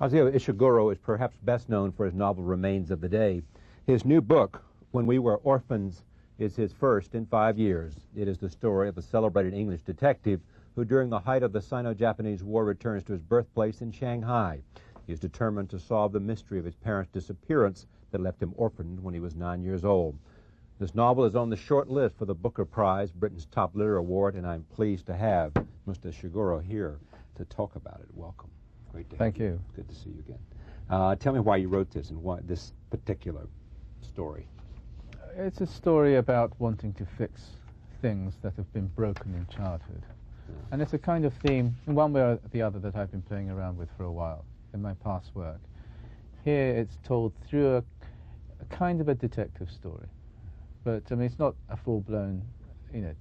Kazuo Ishiguro is perhaps best known for his novel Remains of the Day. His new book, When We Were Orphans, is his first in 5 years. It is the story of a celebrated English detective who during the height of the Sino-Japanese War returns to his birthplace in Shanghai. He is determined to solve the mystery of his parents' disappearance that left him orphaned when he was 9 years old. This novel is on the short list for the Booker Prize, Britain's top literary award, and I'm pleased to have Mr. Ishiguro here to talk about it. Welcome. Great to have you. Thank you. Good to see you again. Tell me why you wrote this and why this particular story. It's a story about wanting to fix things that have been broken in childhood. Yeah. And it's a kind of theme, in one way or the other, that I've been playing around with for a while in my past work. Here it's told through a kind of a detective story. But, I mean, it's not a full-blown,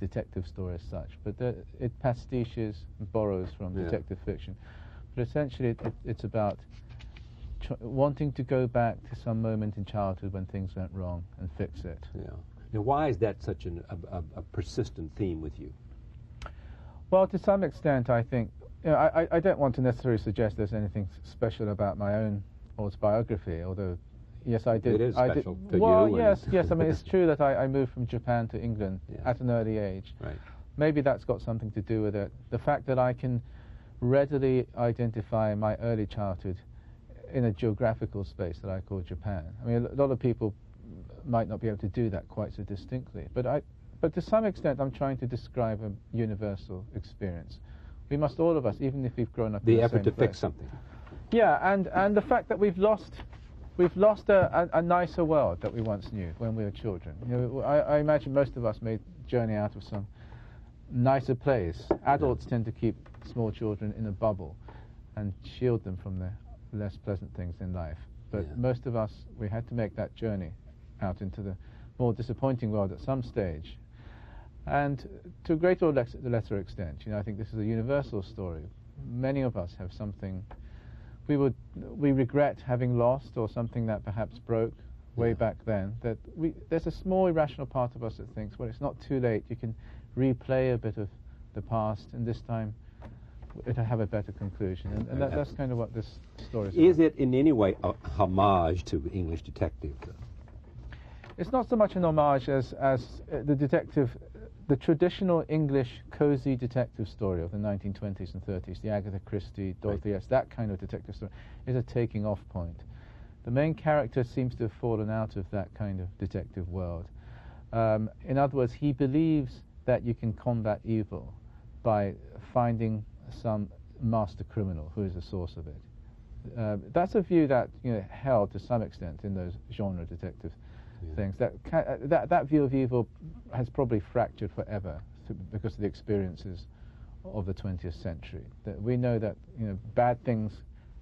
detective story as such, but it pastiches and borrows from detective fiction. But essentially it's about wanting to go back to some moment in childhood when things went wrong and fix it. Yeah. Now, why is that such a persistent theme with you? Well, to some extent, I think, I don't want to necessarily suggest there's anything special about my own autobiography, although, yes, I did. It is special to you. Well, yes. I mean, it's true that I moved from Japan to England at an early age. Right. Maybe that's got something to do with it. The fact that I can readily identify my early childhood in a geographical space that I call Japan. I mean, a lot of people might not be able to do that quite so distinctly, but to some extent I'm trying to describe a universal experience. We must, all of us, even if we've grown up in the same effort to place. fix something. Yeah, and the fact that we've lost a nicer world that we once knew when we were children. I imagine most of us made journey out of some nicer place. Adults tend to keep small children in a bubble and shield them from the less pleasant things in life. But most of us, we had to make that journey out into the more disappointing world at some stage. And to a greater or lesser extent, I think this is a universal story. Many of us have something we regret having lost, or something that perhaps broke way back then. There's a small irrational part of us that thinks, well, it's not too late. You can replay a bit of the past, and this time it'll have a better conclusion. And that's kind of what this story is about. Is it in any way a homage to English detective? It's not so much an homage as the traditional English cozy detective story of the 1920s and 30s, the Agatha Christie, Dorothy S., that kind of detective story, is a taking off point. The main character seems to have fallen out of that kind of detective world. In other words, he believes that you can combat evil by finding some master criminal who is the source of it. That's a view that held to some extent in those genre detective things. That view of evil has probably fractured forever because of the experiences of the 20th century. That we know that bad things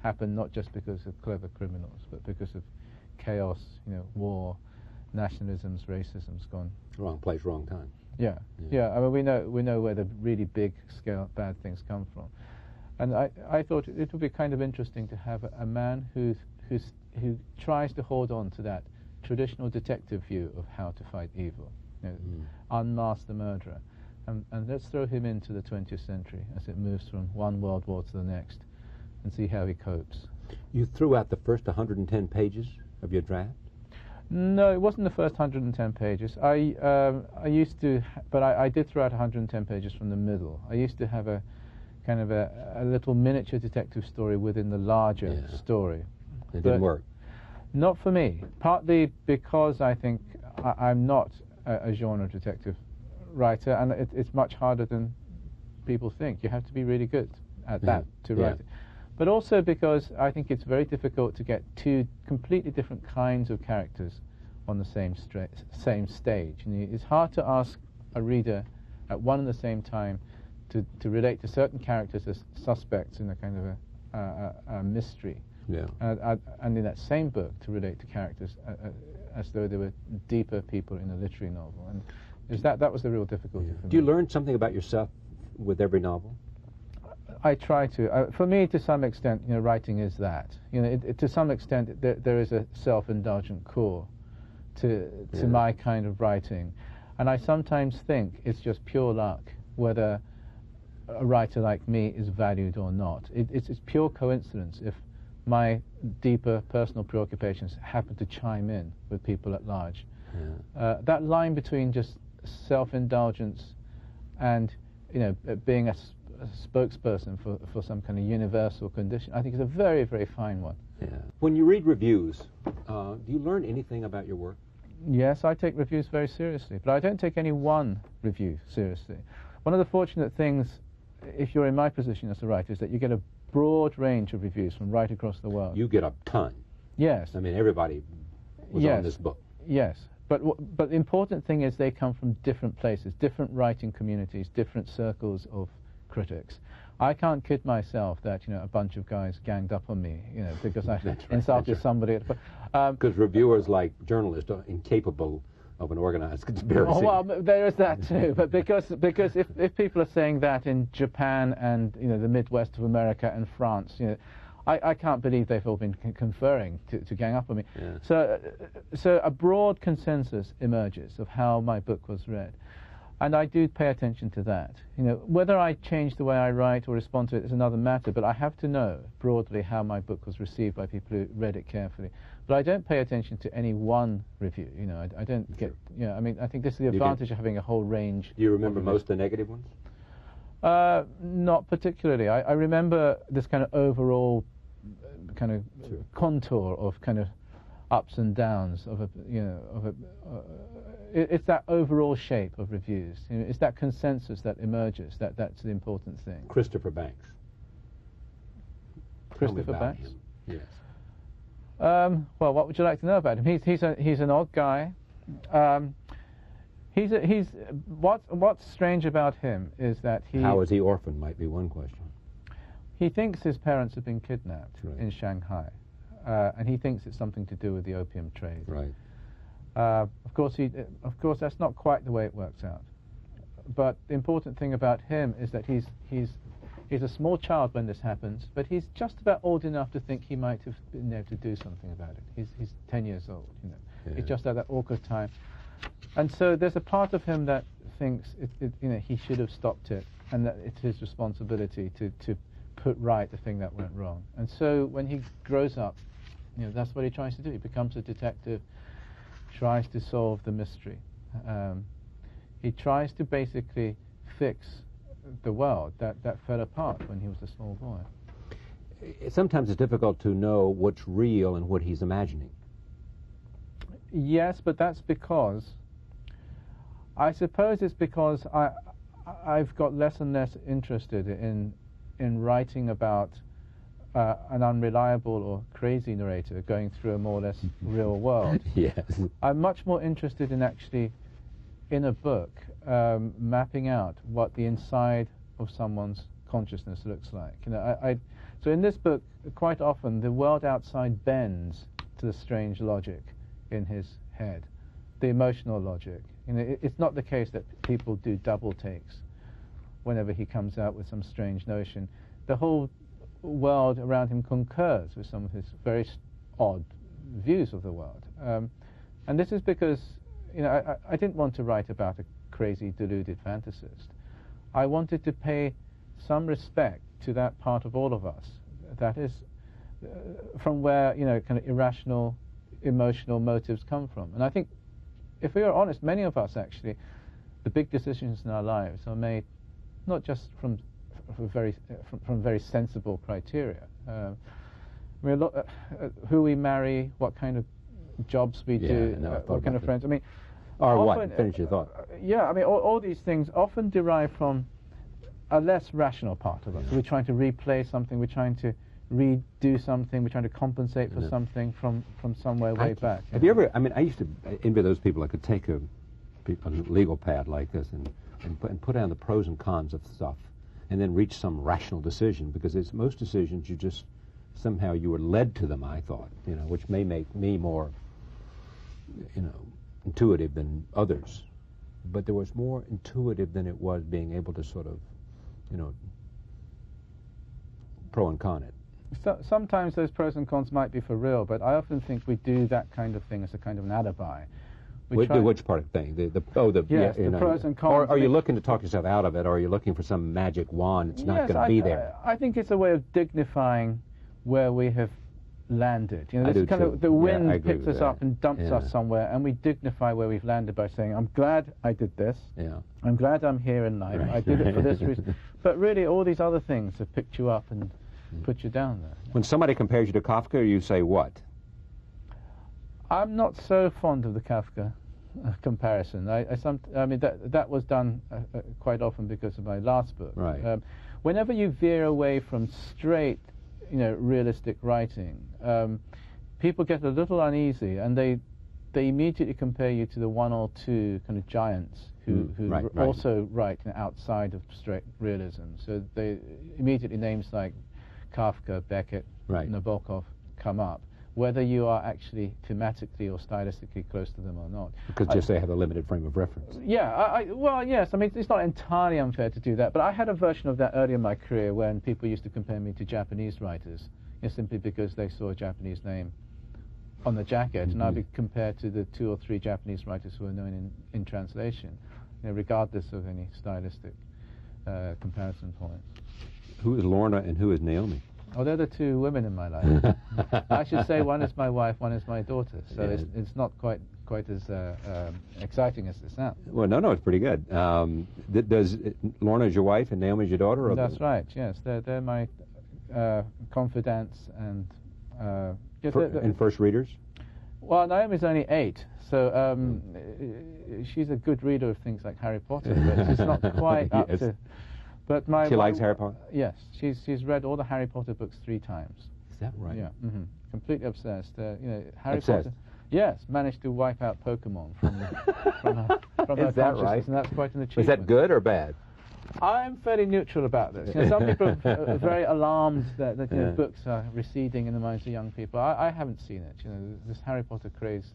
happen not just because of clever criminals, but because of chaos, war, nationalisms, racism's gone. Wrong place, wrong time. Yeah. I mean, we know where the really big scale bad things come from, and I thought it would be kind of interesting to have a man who tries to hold on to that traditional detective view of how to fight evil, unmask the murderer, and let's throw him into the 20th century as it moves from one world war to the next, and see how he copes. You threw out the first 110 pages of your draft? No, it wasn't the first 110 pages. I used to, but I did throw out 110 pages from the middle. I used to have a kind of a little miniature detective story within the larger story. It didn't work. Not for me. Partly because I think I'm not a genre detective writer, and it's much harder than people think. You have to be really good at that to write it. But also because I think it's very difficult to get two completely different kinds of characters on the same stage. And it's hard to ask a reader at one and the same time to relate to certain characters as suspects in a kind of a mystery. And in that same book to relate to characters as though they were deeper people in a literary novel. And that was the real difficulty for me. Do you learn something about yourself with every novel? I try to. For me, to some extent, writing is that. To some extent, there is a self-indulgent core to my kind of writing, and I sometimes think it's just pure luck whether a writer like me is valued or not. It's pure coincidence if my deeper personal preoccupations happen to chime in with people at large. That line between just self-indulgence and, you know, being a spokesperson for some kind of universal condition, I think is a very, very fine one. Yeah. When you read reviews, do you learn anything about your work? Yes, I take reviews very seriously, but I don't take any one review seriously. One of the fortunate things, if you're in my position as a writer, is that you get a broad range of reviews from right across the world. You get a ton. Yes. I mean, everybody was on this book. Yes. But the important thing is they come from different places, different writing communities, different circles of critics. I can't kid myself that, you know, a bunch of guys ganged up on me, you know, because I insulted somebody. Because reviewers, like journalists, are incapable of an organized conspiracy. Oh, well, there is that too. But because if people are saying that in Japan and, you know, the Midwest of America and France, you know, I can't believe they've all been conferring to gang up on me. Yeah. So a broad consensus emerges of how my book was read. And I do pay attention to that. You know, whether I change the way I write or respond to it is another matter, but I have to know broadly how my book was received by people who read it carefully. But I don't pay attention to any one review. You know, I don't get, you know, I mean, I think this is the advantage of having a whole range. Do you remember most of the negative ones? Not particularly. I remember this kind of overall kind of contour of kind of ups and downs of a, you know, of a, it's that overall shape of reviews. You know, it's that consensus that emerges. That's the important thing. Christopher Banks. Christopher Banks. Him. Yes. Well, what would you like to know about him? He's an odd guy. What's strange about him is that he. How is he orphaned? Might be one question. He thinks his parents have been kidnapped in Shanghai, and he thinks it's something to do with the opium trade. Right. Of course, that's not quite the way it works out. But the important thing about him is that he's a small child when this happens, but he's just about old enough to think he might have been able to do something about it. He's 10 years old, you know. Yeah. He's just at that awkward time, and so there's a part of him that thinks you know, he should have stopped it, and that it's his responsibility to put right the thing that went wrong. And so when he grows up, you know, that's what he tries to do. He becomes a detective, tries to solve the mystery. He tries to basically fix the world that fell apart when he was a small boy. Sometimes it's difficult to know what's real and what he's imagining. Yes, but that's because, I suppose it's because I've got less and less interested in writing about an unreliable or crazy narrator going through a more or less real world. Yes. I'm much more interested in actually, in a book, mapping out what the inside of someone's consciousness looks like. You know, so in this book, quite often the world outside bends to the strange logic in his head, the emotional logic. You know, it's not the case that people do double takes whenever he comes out with some strange notion. The whole world around him concurs with some of his very odd views of the world. And this is because, you know, I didn't want to write about a crazy, deluded fantasist. I wanted to pay some respect to that part of all of us, that is, from where, you know, kind of irrational, emotional motives come from. And I think, if we are honest, many of us actually, the big decisions in our lives are made not just from very sensible criteria. I mean, who we marry, what kind of jobs we do, what kind of friends. I mean, or often, what? Finish your thought. Yeah, I mean, all these things often derive from a less rational part of us. Yeah. We're trying to replay something. We're trying to redo something. We're trying to compensate for something from somewhere way back. Have you ever? I mean, I used to envy those people that could take a legal pad like this and put down the pros and cons of stuff, and then reach some rational decision, because it's most decisions you just somehow you were led to them, I thought, you know, which may make me more, you know, intuitive than others, but there was more intuitive than it was being able to sort of, you know, pro and con it. So, sometimes those pros and cons might be for real, but I often think we do that kind of thing as a kind of an alibi. Which part of the thing? The pros and cons. Or are you looking to talk yourself out of it, or are you looking for some magic wand that's not going to be there? I think it's a way of dignifying where we have landed. You know, I this do kind too. of the wind picks with us that. up and dumps us somewhere, and we dignify where we've landed by saying, "I'm glad I did this. Yeah. I'm glad I'm here in life. Right. I did it for this reason." But really, all these other things have picked you up and put you down there. When somebody compares you to Kafka, you say what? I'm not so fond of the Kafka comparison. I mean, that was done quite often because of my last book. Right. Whenever you veer away from straight, realistic writing, people get a little uneasy, and they immediately compare you to the one or two kind of giants who right. also write outside of straight realism. So they immediately names like Kafka, Beckett, Nabokov come up, whether you are actually thematically or stylistically close to them or not. Because just they have a limited frame of reference. Yeah, well, yes, I mean, it's not entirely unfair to do that, but I had a version of that earlier in my career when people used to compare me to Japanese writers, simply because they saw a Japanese name on the jacket, and I'd be compared to the 2 or 3 Japanese writers who are known in translation, regardless of any stylistic comparison points. Who is Lorna and who is Naomi? Oh, they're the 2 women in my life. I should say one is my wife, one is my daughter. So it's not quite as exciting as it sounds. Well, no, it's pretty good. Does Lorna is your wife and Naomi is your daughter? Or That's right. Yes, they're my confidants and. And first readers? Well, Naomi's only 8, so she's a good reader of things like Harry Potter, but she's not quite up to. But she likes Harry Potter? Yes, she's read all the Harry Potter books 3 times. Is that right? Yeah, completely obsessed. Harry Obsessed? Potter. Yes, managed to wipe out Pokemon from her Is that consciousness, right? and that's quite an achievement. Was that good or bad? I'm fairly neutral about this. Some people are very alarmed that books are receding in the minds of young people. I haven't seen it. This Harry Potter craze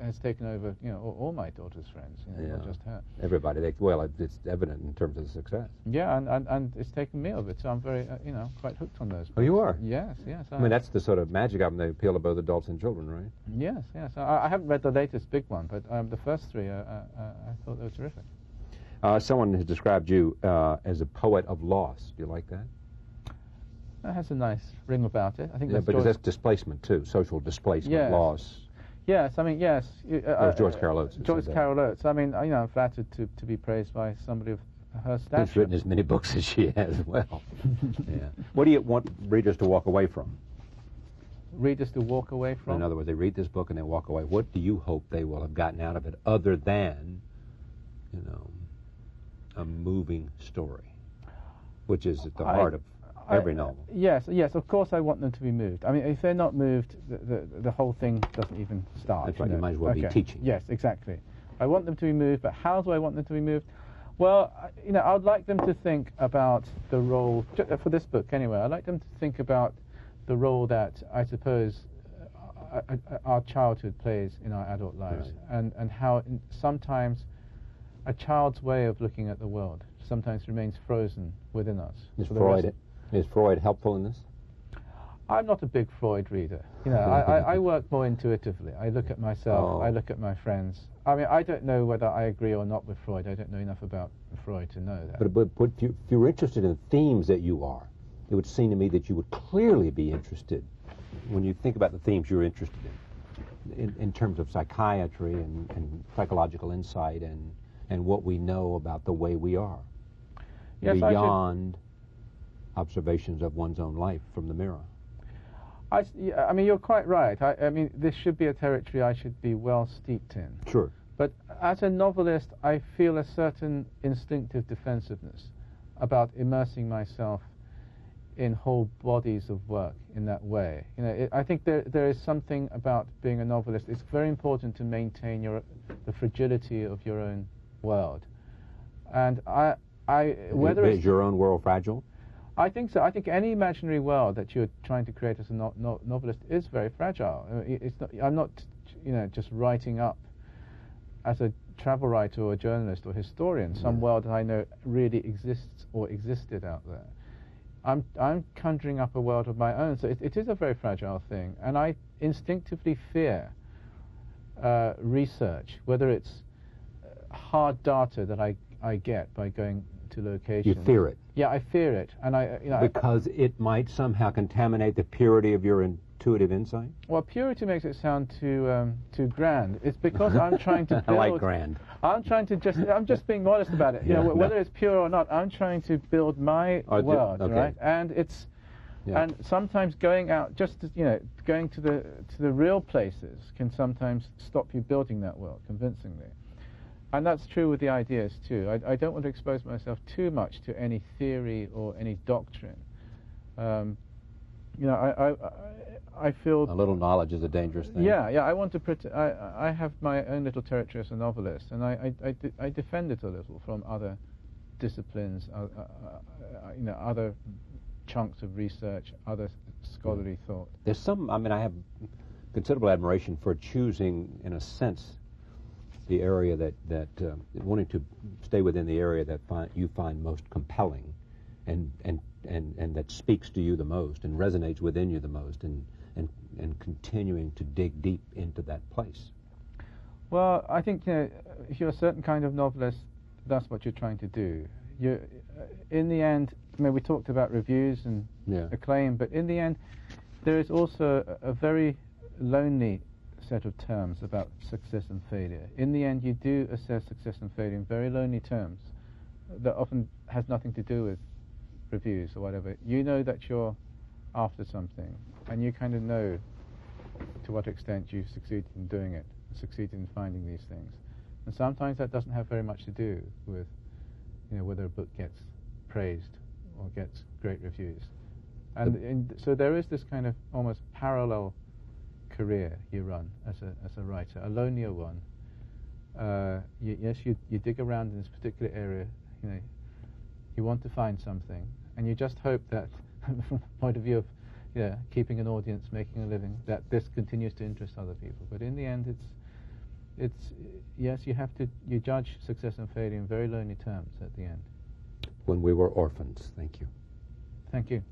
has taken over, all my daughter's friends, not just her. Everybody. It's evident in terms of the success. Yeah, and it's taken me over, so I'm very, quite hooked on those books. Oh, you are? Yes. I mean, that's the sort of magic of them. They appeal to both adults and children, right? Yes. I haven't read the latest big one, but the first 3, I thought they were terrific. Someone has described you as a poet of loss. Do you like that? That has a nice ring about it. I think that's because that's displacement too, social displacement, loss. Yes, I mean, yes. George Carol Oates. George Carol Oates. I mean, I'm flattered to be praised by somebody of her stature. Who's written as many books as she has as well. Yeah. What do you want readers to walk away from? Readers to walk away from? In other words, they read this book and they walk away. What do you hope they will have gotten out of it other than, a moving story, which is at the heart of every novel? Yes, of course I want them to be moved. I mean, if they're not moved, the whole thing doesn't even start. That's right, you might as well be teaching. Yes, exactly. I want them to be moved, but how do I want them to be moved? Well, I'd like them to think about the role, for this book anyway, I'd like them to think about the role that I suppose our childhood plays in our adult lives, and how sometimes a child's way of looking at the world sometimes remains frozen within us. Is Freud helpful in this? I'm not a big Freud reader. I work more intuitively. I look at myself, I look at my friends. I mean, I don't know whether I agree or not with Freud. I don't know enough about Freud to know that. But if you're interested in the themes that you are, it would seem to me that you would clearly be interested, when you think about the themes you're interested in terms of psychiatry and psychological insight and what we know about the way we are, beyond observations of one's own life from the mirror. I mean, you're quite right. I mean, this should be a territory I should be well steeped in. Sure. But as a novelist, I feel a certain instinctive defensiveness about immersing myself in whole bodies of work in that way. I think there is something about being a novelist. It's very important to maintain the fragility of your own world. And whether is your own world fragile? I think so. I think any imaginary world that you're trying to create as a novelist is very fragile. I'm not, just writing up as a travel writer or a journalist or historian some world that I know really exists or existed out there. I'm conjuring up a world of my own, so it is a very fragile thing, and I instinctively fear research, whether it's hard data that I get by going to locations. You fear it? Yeah, I fear it, and because it might somehow contaminate the purity of your intuitive insight? Well, purity makes it sound too grand. It's because I'm trying to build. I like grand. I'm just being modest about it. Yeah, you know, whether no. it's pure or not, I'm trying to build my world, okay. right? And it's, and sometimes going out, going to the real places can sometimes stop you building that world convincingly. And that's true with the ideas too. I don't want to expose myself too much to any theory or any doctrine. You know, I feel a little knowledge is a dangerous thing. Yeah, I want to I have my own little territory as a novelist, and I defend it a little from other disciplines, you know, other chunks of research, other scholarly thought. There's some. I mean, I have considerable admiration for choosing, in a sense, the area that wanting to stay within the area that you find most compelling, and that speaks to you the most and resonates within you the most, and continuing to dig deep into that place. Well, I think, you know, if you're a certain kind of novelist, that's what you're trying to do. You, in the end, I mean, we talked about reviews and acclaim, but in the end, there is also a very lonely set of terms about success and failure. In the end, you do assess success and failure in very lonely terms that often has nothing to do with reviews or whatever. You know that you're after something, and you kind of know to what extent you've succeeded in doing it, succeeded in finding these things. And sometimes that doesn't have very much to do with, you know, whether a book gets praised or gets great reviews. And so there is this kind of almost parallel career you run as a writer, a lonelier one. Yes, you dig around in this particular area, you know, you want to find something, and you just hope that from the point of view of keeping an audience, making a living, that this continues to interest other people. But in the end, it's yes, you judge success and failure in very lonely terms at the end. When we were orphans. Thank you. Thank you.